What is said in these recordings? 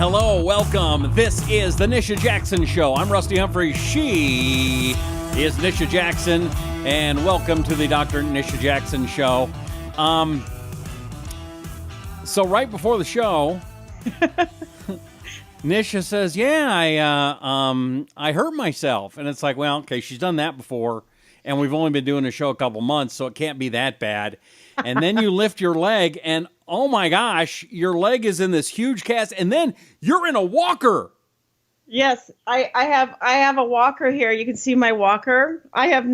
hello, welcome. This is the Nisha Jackson Show. I'm Rusty Humphrey. She is Nisha Jackson, and welcome to the Dr. Nisha Jackson Show. So right before the show, Nisha says, I hurt myself. And it's like, well, okay, she's done that before, and we've only been doing the show a couple months, so it can't be that bad. And then you lift your leg, and oh my gosh, your leg is in this huge cast, and then you're in a walker. Yes, I have a walker here. You can see my walker. I have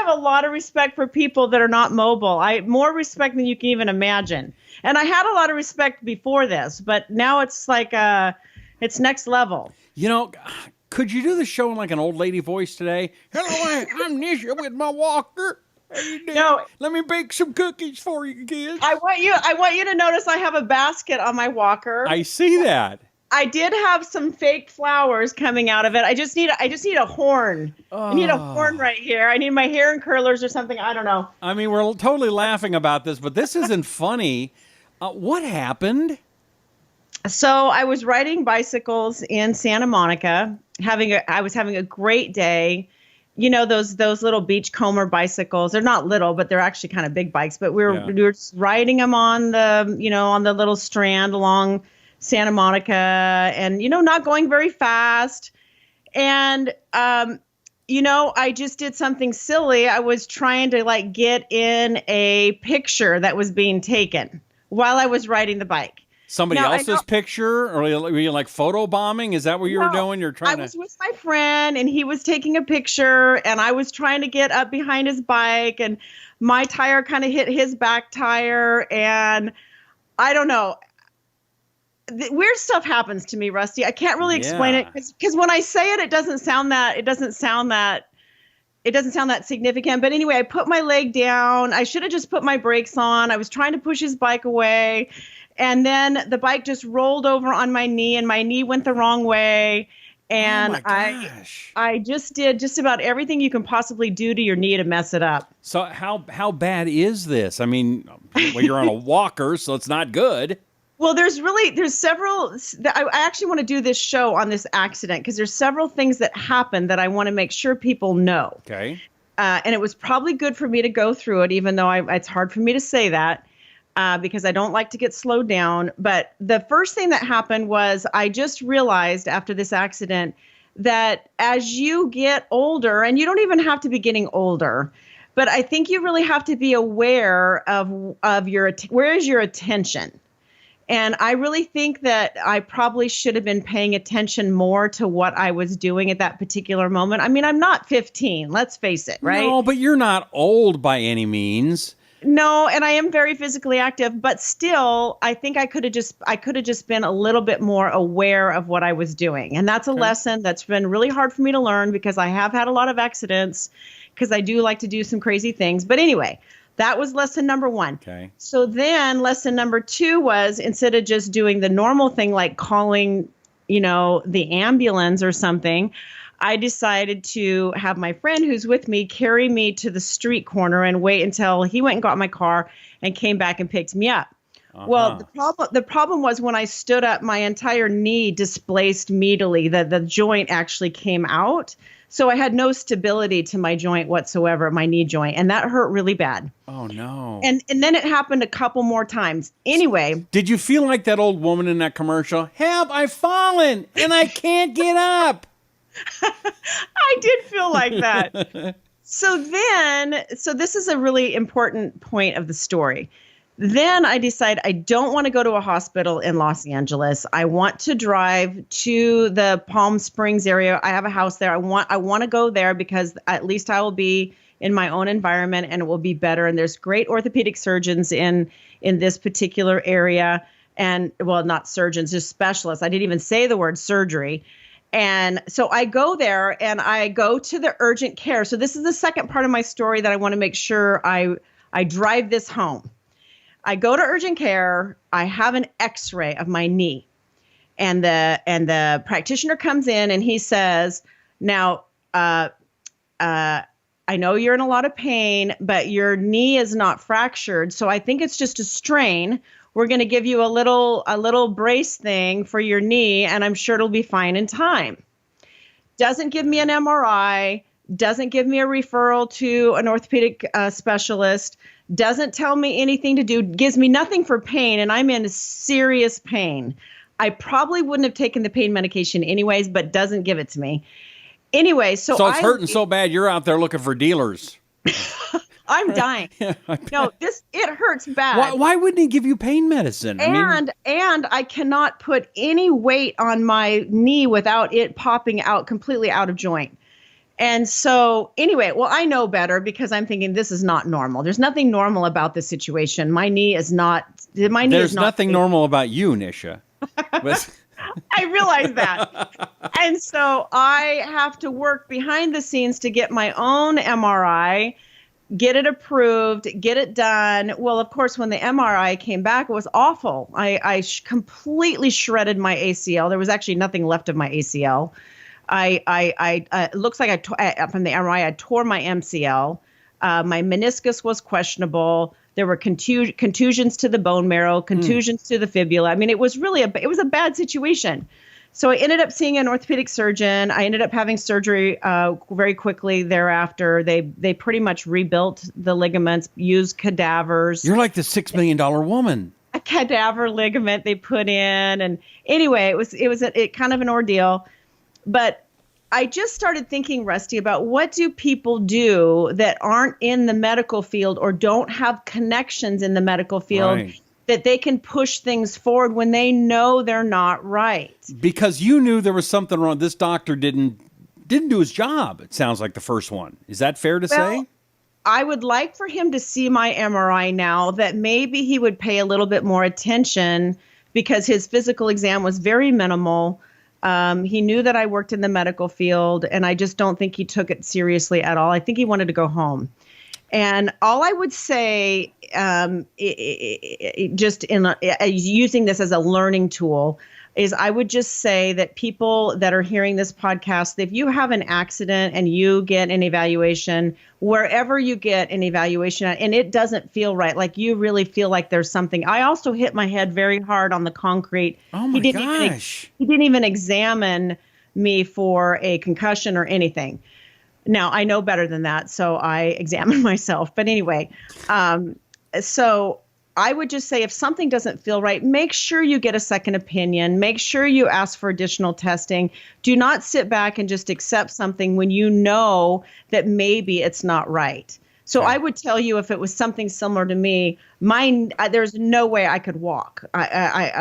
a lot of respect for people that are not mobile. More respect than you can even imagine. And I had a lot of respect before this, but now it's like it's next level. You know, could you do the show in like an old lady voice today? Hello, I'm Nisha with my walker. How you doing? No, let me bake some cookies for you, kids. I want you to notice I have a basket on my walker. I see that. I did have some fake flowers coming out of it. I just need a horn. I need a horn right here. I need my hair in curlers or something. I don't know. I mean, we're totally laughing about this, but this isn't funny. What happened? So I was riding bicycles in Santa Monica. I was having a great day. You know, those little beachcomber bicycles. They're not little, but they're actually kind of big bikes. But we were just riding them on the little strand along Santa Monica, and not going very fast. And I just did something silly. I was trying to get in a picture that was being taken while I was riding the bike. Somebody else's picture, or were you like photo bombing? Is that what you were doing? I was with my friend, and he was taking a picture, and I was trying to get up behind his bike, and my tire kind of hit his back tire, and I don't know. Weird stuff happens to me, Rusty. I can't really explain it because when I say it, it doesn't sound that significant. But anyway, I put my leg down. I should have just put my brakes on. I was trying to push his bike away. And then the bike just rolled over on my knee, and my knee went the wrong way. And I just did just about everything you can possibly do to your knee to mess it up. So how bad is this? I mean, you're on a walker, so it's not good. Well, there's several. I actually want to do this show on this accident because there's several things that happened that I want to make sure people know. Okay. And it was probably good for me to go through it, even though it's hard for me to say that. Because I don't like to get slowed down. But the first thing that happened was I just realized after this accident that as you get older, and you don't even have to be getting older, but I think you really have to be aware of where is your attention. And I really think that I probably should have been paying attention more to what I was doing at that particular moment. I mean, I'm not 15, let's face it, right? No, but you're not old by any means. No, and I am very physically active, but still, I think I could have just been a little bit more aware of what I was doing. And that's a lesson that's been really hard for me to learn because I have had a lot of accidents because I do like to do some crazy things. But anyway, that was lesson number one. Okay. So then lesson number two was instead of just doing the normal thing like calling, the ambulance or something, I decided to have my friend who's with me carry me to the street corner and wait until he went and got my car and came back and picked me up. Uh-huh. Well, the problem was when I stood up, my entire knee displaced medially. The joint actually came out. So I had no stability to my joint whatsoever, my knee joint. And that hurt really bad. Oh, no. And then it happened a couple more times. Anyway. Did you feel like that old woman in that commercial? Help, I've fallen and I can't get up. I did feel like that. So this is a really important point of the story. Then I decide I don't want to go to a hospital in Los Angeles. I want to drive to the Palm Springs area. I have a house there. I want to go there because at least I will be in my own environment and it will be better. And there's great orthopedic surgeons in this particular area. And well, not surgeons, just specialists. I didn't even say the word surgery. And so I go there and I go to the urgent care. So this is the second part of my story that I want to make sure I drive this home. I go to urgent care. I have an X-ray of my knee, and the practitioner comes in and he says, "Now, I know you're in a lot of pain, but your knee is not fractured, so I think it's just a strain. We're going to give you a little brace thing for your knee, and I'm sure it'll be fine in time. Doesn't give me an MRI, doesn't give me a referral to an orthopedic specialist, doesn't tell me anything to do, gives me nothing for pain, and I'm in serious pain. I probably wouldn't have taken the pain medication anyways, but doesn't give it to me. Anyway, so it's hurting so bad you're out there looking for dealers. I'm dying. No, it hurts bad. Why wouldn't he give you pain medicine? And I cannot put any weight on my knee without it popping out completely out of joint. And so anyway, well, I know better because I'm thinking this is not normal. There's nothing normal about this situation. There's nothing normal about you, Nisha. I realize that. And so I have to work behind the scenes to get my own MRI, get it approved, get it done. Well, of course, when the MRI came back, it was awful. I completely shredded my ACL. There was actually nothing left of my ACL. It looks like from the MRI, I tore my MCL. My meniscus was questionable. There were contusions to the bone marrow, contusions to the fibula. I mean, it was really it was a bad situation. So I ended up seeing an orthopedic surgeon. I ended up having surgery very quickly thereafter. They pretty much rebuilt the ligaments, used cadavers. You're like the $6 million woman. A cadaver ligament they put in, and anyway, it was kind of an ordeal. But I just started thinking, Rusty, about what do people do that aren't in the medical field or don't have connections in the medical field that they can push things forward when they know they're not right. Because you knew there was something wrong. This doctor didn't do his job. It sounds like the first one. Is that fair to say? I would like for him to see my MRI now, that maybe he would pay a little bit more attention because his physical exam was very minimal. He knew that I worked in the medical field, and I just don't think he took it seriously at all. I think he wanted to go home. And all I would say, using this as a learning tool, is I would just say that people that are hearing this podcast, if you have an accident and you get an evaluation, wherever you get an evaluation, and it doesn't feel right, like you really feel like there's something. I also hit my head very hard on the concrete. Oh my gosh. He didn't even examine me for a concussion or anything. Now, I know better than that, so I examined myself. But anyway, so I would just say if something doesn't feel right, make sure you get a second opinion. Make sure you ask for additional testing. Do not sit back and just accept something when you know that maybe it's not right. So I would tell you, if it was something similar to me, there's no way I could walk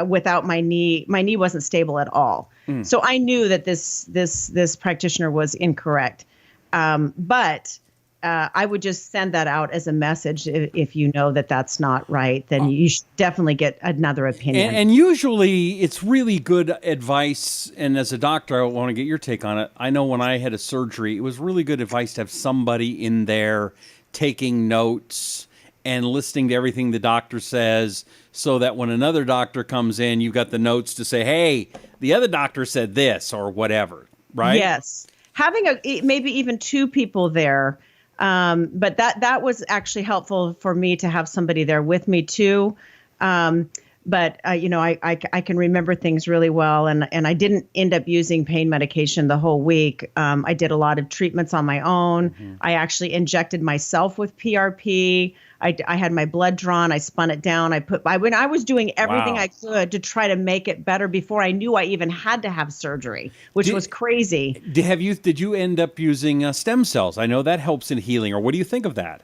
without my knee. My knee wasn't stable at all. So I knew that this practitioner was incorrect. But I would just send that out as a message. If you know that that's not right, then you should definitely get another opinion. And usually it's really good advice. And as a doctor, I want to get your take on it. I know when I had a surgery, it was really good advice to have somebody in there taking notes and listening to everything the doctor says, so that when another doctor comes in, you've got the notes to say, hey, the other doctor said this or whatever, right? Yes. Having maybe even two people there. But that was actually helpful for me to have somebody there with me too. But I can remember things really well, and I didn't end up using pain medication the whole week. I did a lot of treatments on my own. Mm-hmm. I actually injected myself with PRP. I had my blood drawn. I spun it down. I was doing everything I could to try to make it better before I knew I even had to have surgery, which was crazy. Did you end up using stem cells? I know that helps in healing. Or what do you think of that?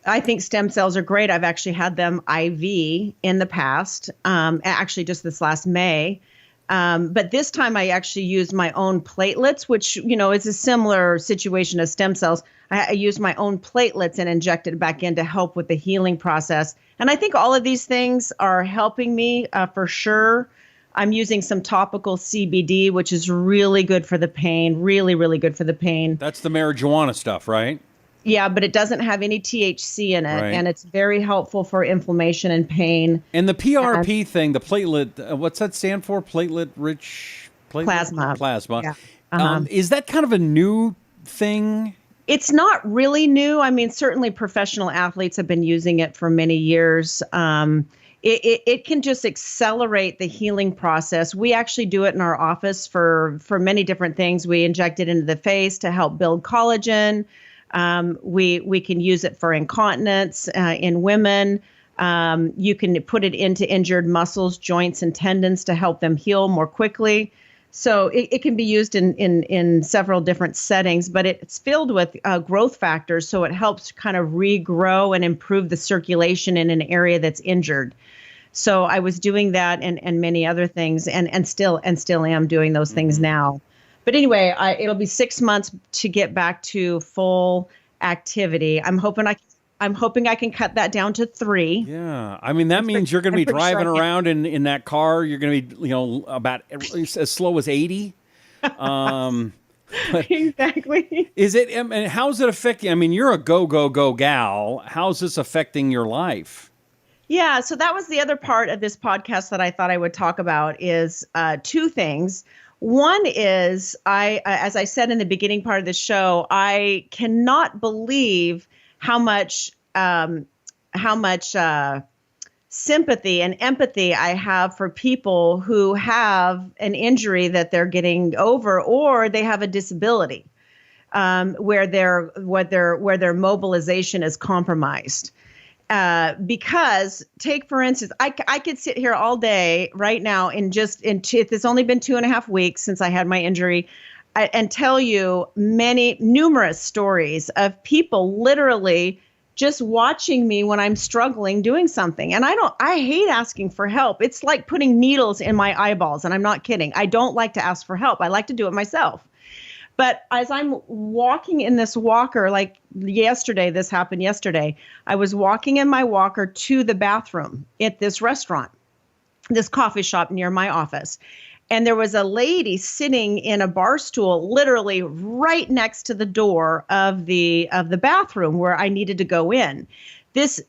I think stem cells are great. I've actually had them IV in the past, actually just this last May. But this time I actually used my own platelets, which, is a similar situation as stem cells. I used my own platelets and injected it back in to help with the healing process. And I think all of these things are helping me for sure. I'm using some topical CBD, which is really good for the pain, really, really good for the pain. That's the marijuana stuff, right? Yeah, but it doesn't have any THC in it, and it's very helpful for inflammation and pain. And the PRP thing, the platelet, what's that stand for? Platelet-rich? Plasma. Yeah. Is that kind of a new thing? It's not really new. I mean, certainly professional athletes have been using it for many years. it can just accelerate the healing process. We actually do it in our office for many different things. We inject it into the face to help build collagen. We can use it for incontinence in women. You can put it into injured muscles, joints, and tendons to help them heal more quickly. So it can be used in several different settings, but it's filled with growth factors. So it helps kind of regrow and improve the circulation in an area that's injured. So I was doing that and many other things and still am doing those things now. But anyway, it'll be 6 months to get back to full activity. I'm hoping I can cut that down to 3. Yeah. I mean, that means you're going to be driving around in that car. You're going to be, about as slow as 80. Exactly. Is it, and how's it affecting? I mean, you're a go gal. How's this affecting your life? Yeah. So that was the other part of this podcast that I thought I would talk about is 2 things. One is as I said in the beginning part of the show, I cannot believe how much sympathy and empathy I have for people who have an injury that they're getting over, or they have a disability where their mobilization is compromised. Because take, for instance, I could sit here all day right now it's only been 2.5 weeks since I had my injury, and tell you numerous stories of people literally just watching me when I'm struggling doing something. And I hate asking for help. It's like putting needles in my eyeballs, and I'm not kidding. I don't like to ask for help. I like to do it myself. But as I'm walking in this walker, like yesterday, this happened yesterday, I was walking in my walker to the bathroom at this restaurant, this coffee shop near my office. And there was a lady sitting in a bar stool, literally right next to the door of the bathroom where I needed to go in. This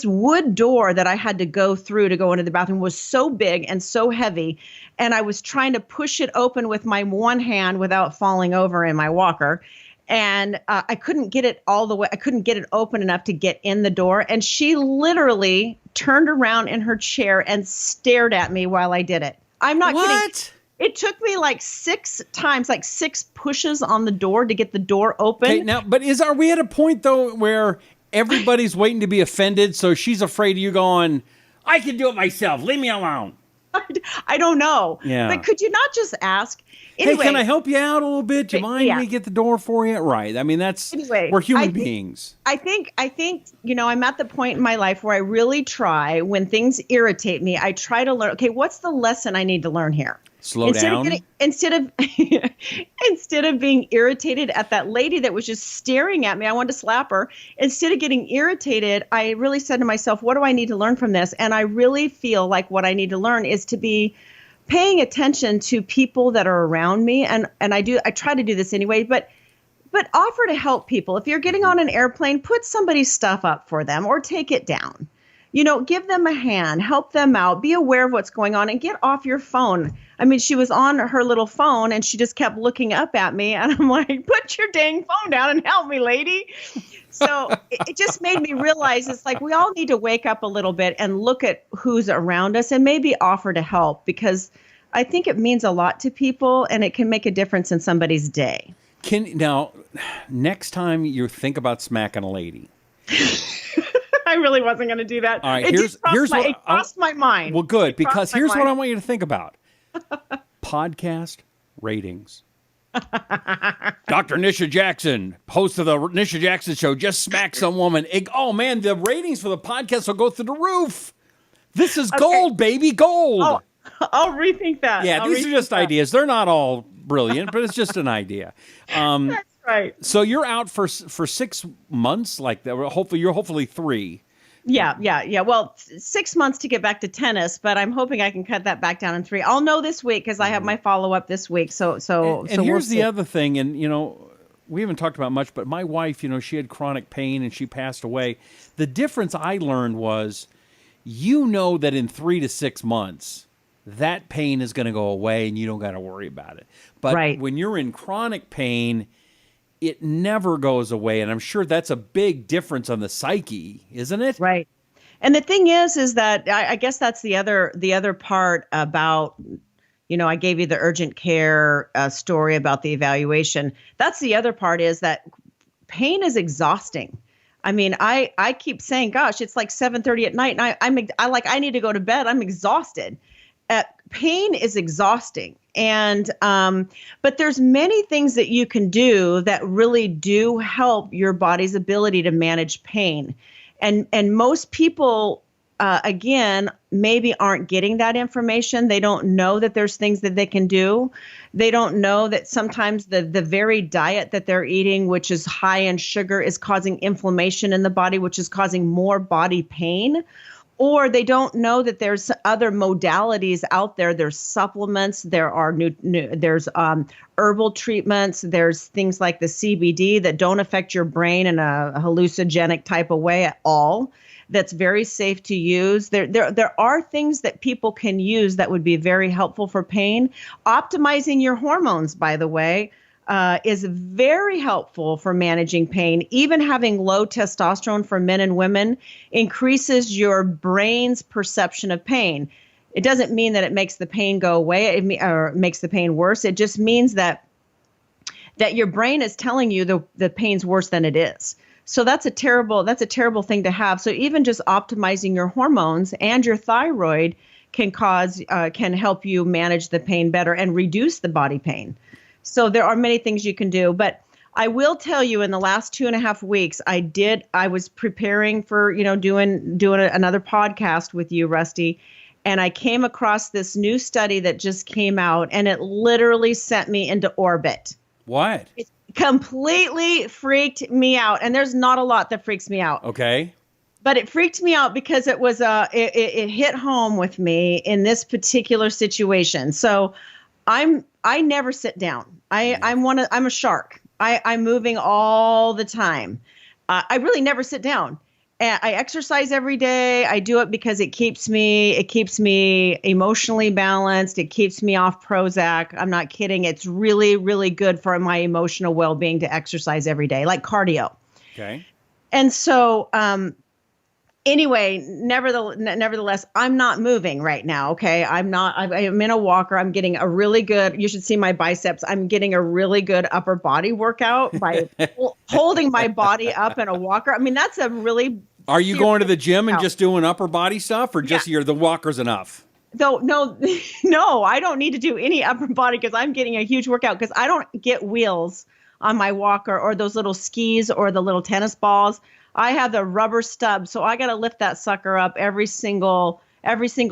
wood door that I had to go through to go into the bathroom was so big and so heavy, and I was trying to push it open with my one hand without falling over in my walker. And I couldn't get it all the way. I couldn't get it open enough to get in the door. And she literally turned around in her chair and stared at me while I did it. I'm not kidding. It took me like 6 times, like 6 pushes on the door to get the door open. Okay, now, but are we at a point though where everybody's waiting to be offended, so she's afraid of you going, I can do it myself, leave me alone? I don't know. Yeah. But could you not just ask? Anyway, hey, can I help you out a little bit? Do you mind me get the door for you? Right. I mean, we're human beings. I think, I'm at the point in my life where I really try, when things irritate me, I try to learn, okay, what's the lesson I need to learn here? Slow down. Instead of being irritated at that lady that was just staring at me, I wanted to slap her. Instead of getting irritated, I really said to myself, what do I need to learn from this? And I really feel like what I need to learn is to be paying attention to people that are around me. And I try to do this anyway, but offer to help people. If you're getting on an airplane, put somebody's stuff up for them or take it down. Give them a hand, help them out, be aware of what's going on, and get off your phone. I mean, she was on her little phone and she just kept looking up at me, and I'm like, put your dang phone down and help me, lady. So it just made me realize it's like we all need to wake up a little bit and look at who's around us and maybe offer to help, because I think it means a lot to people and it can make a difference in somebody's day. Now, next time you think about smacking a lady. I really wasn't going to do that. All right, it crossed my mind. Well, good, because here's what I want you to think about. Podcast ratings. Dr. Nisha Jackson, host of the Nisha Jackson Show, just smacked some woman. Oh, man, the ratings for the podcast will go through the roof. This is gold, baby, gold. Oh, I'll rethink that. Yeah, these are just ideas. They're not all brilliant, but it's just an idea. That's right. So you're out for 6 months, like that. Hopefully 3. Yeah. Well, 6 months to get back to tennis, but I'm hoping I can cut that back down in 3. I'll know this week because I have my follow-up this week. So here's the other thing, and we haven't talked about much, but my wife, she had chronic pain and she passed away. The difference I learned was, that in 3 to 6 months, that pain is going to go away and you don't got to worry about it. But when you're in chronic pain, it never goes away. And I'm sure that's a big difference on the psyche, isn't it? Right. And the thing is that I guess that's the other part about, I gave you the urgent care story about the evaluation. That's the other part, is that pain is exhausting. I mean, I keep saying, gosh, it's like 7:30 at night, and I need to go to bed. I'm exhausted. Pain is exhausting. And but there's many things that you can do that really do help your body's ability to manage pain. And most people, again, maybe aren't getting that information. They don't know that there's things that they can do. They don't know that sometimes the very diet that they're eating, which is high in sugar, is causing inflammation in the body, which is causing more body pain. Or they don't know that there's other modalities out there. There's supplements. There are there's herbal treatments. There's things like the CBD that don't affect your brain in a hallucinogenic type of way at all. That's very safe to use. There are things that people can use that would be very helpful for pain. Optimizing your hormones, by the way, is very helpful for managing pain. Even having low testosterone for men and women increases your brain's perception of pain. It doesn't mean that it makes the pain go away or makes the pain worse. It just means that your brain is telling you the pain's worse than it is. So that's a terrible thing to have. So even just optimizing your hormones and your thyroid can help you manage the pain better and reduce the body pain. So there are many things you can do, but I will tell you, in the last 2.5 weeks, I was preparing for, doing another podcast with you, Rusty, and I came across this new study that just came out, and it literally sent me into orbit. What? It completely freaked me out, and there's not a lot that freaks me out. Okay. But it freaked me out because it was it hit home with me in this particular situation. So I never sit down. I'm a shark. I'm moving all the time. I really never sit down. And I exercise every day. I do it because it keeps me emotionally balanced. It keeps me off Prozac. I'm not kidding. It's really, really good for my emotional well-being to exercise every day, like cardio. Okay. And so, anyway, nevertheless, I'm not moving right now. Okay. I'm in a walker. I'm getting a really good, you should see my biceps. I'm getting a really good upper body workout by holding my body up in a walker. I mean, that's a really. Are you going to the gym and just doing upper body stuff, or just the walker's enough? No, I don't need to do any upper body because I'm getting a huge workout, because I don't get wheels on my walker or those little skis or the little tennis balls. I have the rubber stub, so I got to lift that sucker up every single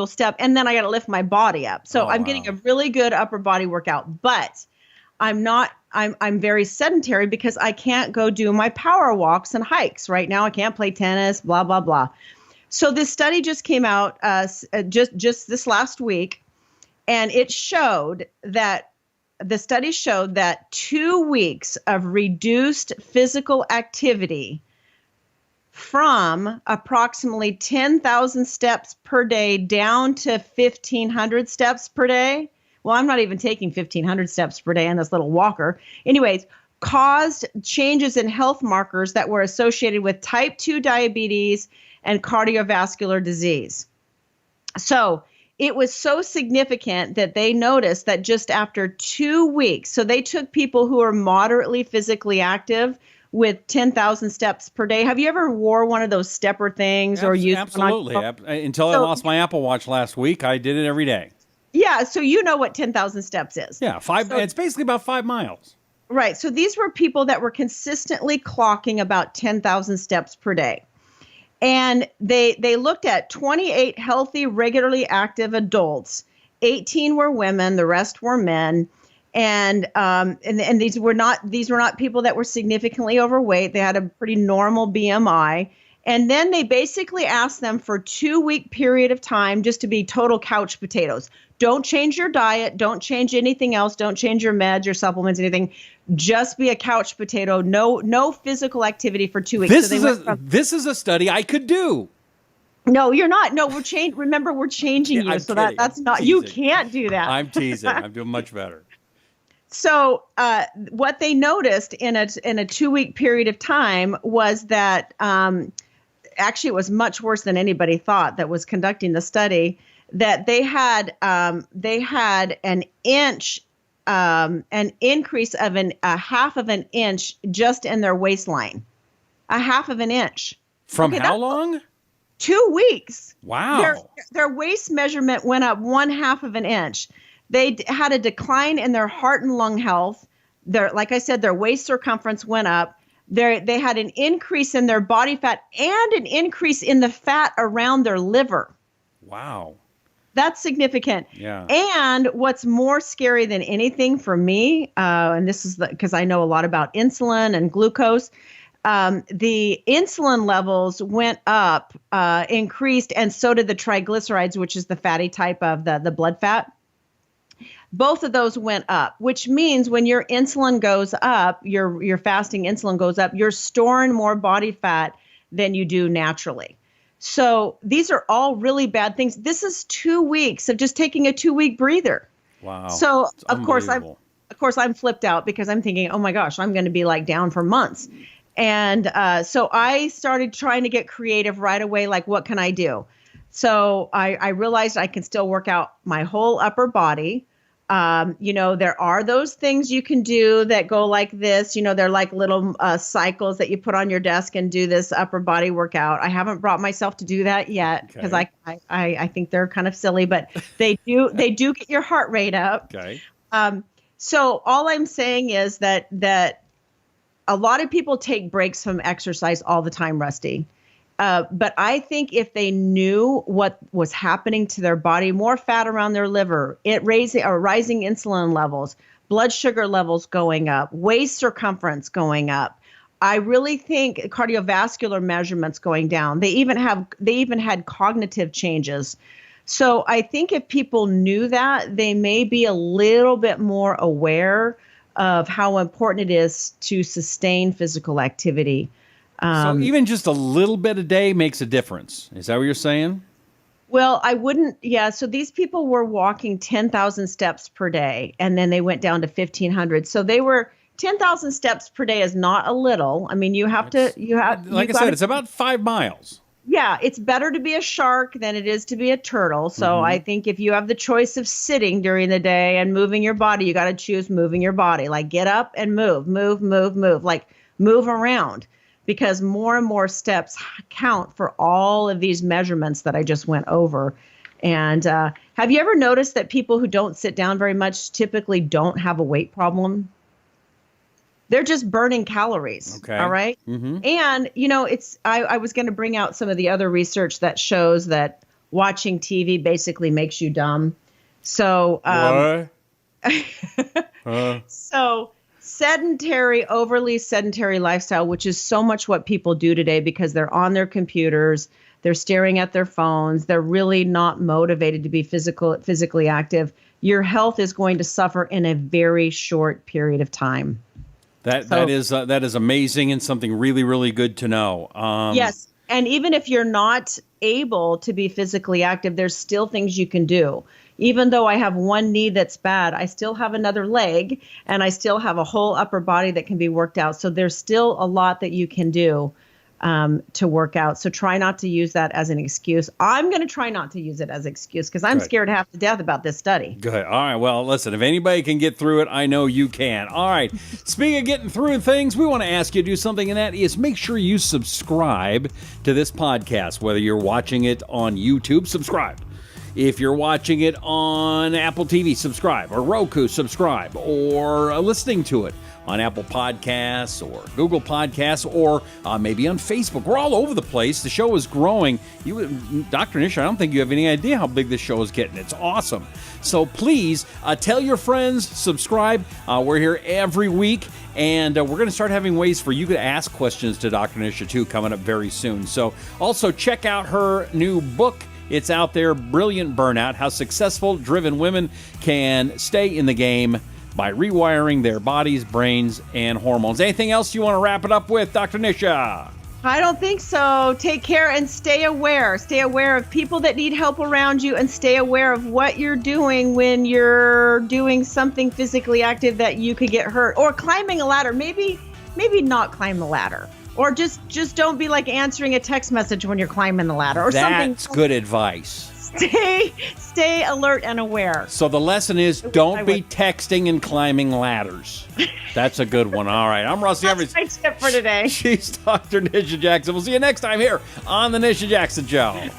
step, and then I got to lift my body up. So I'm getting a really good upper body workout, but I'm very sedentary because I can't go do my power walks and hikes right now. I can't play tennis, blah, blah, blah. So this study just came out just this last week, and the study showed that 2 weeks of reduced physical activity from approximately 10,000 steps per day down to 1,500 steps per day. Well, I'm not even taking 1,500 steps per day in this little walker. Anyways, caused changes in health markers that were associated with type 2 diabetes and cardiovascular disease. So it was so significant that they noticed that just after 2 weeks, so they took people who are moderately physically active with 10,000 steps per day. Have you ever wore one of those stepper things or used absolutely one on? Until I lost my Apple Watch last week, I did it every day. Yeah, so you know what 10,000 steps is. Yeah, it's basically about 5 miles. Right. So these were people that were consistently clocking about 10,000 steps per day. And they looked at 28 healthy, regularly active adults. 18 were women, the rest were men. And these were not people that were significantly overweight. They had a pretty normal BMI. And then they basically asked them for a 2-week period of time just to be total couch potatoes. Don't change your diet. Don't change anything else. Don't change your meds, your supplements, anything. Just be a couch potato. No physical activity for 2 weeks. This is a study I could do. No, you're not. No, remember, we're changing you. So that's not, you can't do that. I'm teasing. I'm doing much better. So what they noticed in a 2-week period of time was that actually, it was much worse than anybody thought that was conducting the study, that they had an inch, an increase of a half of an inch just in their waistline, a half of an inch. From how long? 2 weeks. Wow. Their waist measurement went up 1/2 of an inch. They had a decline in their heart and lung health. Like I said, their waist circumference went up. They had an increase in their body fat and an increase in the fat around their liver. Wow. That's significant. Yeah. And what's more scary than anything for me, and this is because I know a lot about insulin and glucose, the insulin levels went up, increased, and so did the triglycerides, which is the fatty type of the blood fat. Both of those went up, which means when your insulin goes up, your fasting insulin goes up, you're storing more body fat than you do naturally. So these are all really bad things. This is 2 weeks of just taking a 2-week breather. Wow. So of course I'm flipped out because I'm thinking, oh my gosh, I'm going to be like down for months. And so I started trying to get creative right away. Like, what can I do? So I realized I can still work out my whole upper body. There are those things you can do that go like this. They're like little cycles that you put on your desk and do this upper body workout. I haven't brought myself to do that yet because I think they're kind of silly, but they do get your heart rate up. Okay. So all I'm saying is that a lot of people take breaks from exercise all the time, Rusty. But I think if they knew what was happening to their body, more fat around their liver, rising insulin levels, blood sugar levels going up, waist circumference going up, I really think cardiovascular measurements going down. They even had cognitive changes. So I think if people knew that, they may be a little bit more aware of how important it is to sustain physical activity. So even just a little bit a day makes a difference. Is that what you're saying? Well, I wouldn't. Yeah. So these people were walking 10,000 steps per day, and then they went down to 1,500. So they were 10,000 steps per day is not a little. I mean, like I said, it's about 5 miles. Yeah. It's better to be a shark than it is to be a turtle. So I think if you have the choice of sitting during the day and moving your body, you got to choose moving your body. Like, get up and move, like move around. Because more and more steps count for all of these measurements that I just went over. And have you ever noticed that people who don't sit down very much typically don't have a weight problem? They're just burning calories. Okay. All right. Mm-hmm. And, I was going to bring out some of the other research that shows that watching TV basically makes you dumb. So, So overly sedentary lifestyle, which is so much what people do today because they're on their computers, they're staring at their phones, they're really not motivated to be physically active. Your health is going to suffer in a very short period of time. That is amazing and something really, really good to know. Yes. And even if you're not able to be physically active, there's still things you can do. Even though I have one knee that's bad, I still have another leg and I still have a whole upper body that can be worked out. So there's still a lot that you can do to work out. So try not to use that as an excuse. I'm going to try not to use it as an excuse because I'm scared half to death about this study. Good. All right. Well, listen, if anybody can get through it, I know you can. All right. Speaking of getting through things, we want to ask you to do something, and that is make sure you subscribe to this podcast. Whether you're watching it on YouTube, subscribe. If you're watching it on Apple TV, subscribe, or Roku, subscribe, or listening to it on Apple Podcasts or Google Podcasts or maybe on Facebook. We're all over the place. The show is growing. Dr. Nisha, I don't think you have any idea how big this show is getting. It's awesome. So please tell your friends, subscribe. We're here every week, and we're going to start having ways for you to ask questions to Dr. Nisha, too, coming up very soon. So also check out her new book. It's out there, Brilliant Burnout, How Successful, Driven Women Can Stay in the Game by Rewiring Their Bodies, Brains, and Hormones. Anything else you want to wrap it up with, Dr. Nisha? I don't think so. Take care and stay aware. Stay aware of people that need help around you and stay aware of what you're doing when you're doing something physically active that you could get hurt. Or climbing a ladder. Maybe not climb the ladder. Or just don't be like answering a text message when you're climbing the ladder or something. That's good advice. Stay alert and aware. So the lesson is don't be texting and climbing ladders. That's a good one. All right. I'm Rusty Evans. That's my tip for today. She's Dr. Nisha Jackson. We'll see you next time here on The Nisha Jackson Show.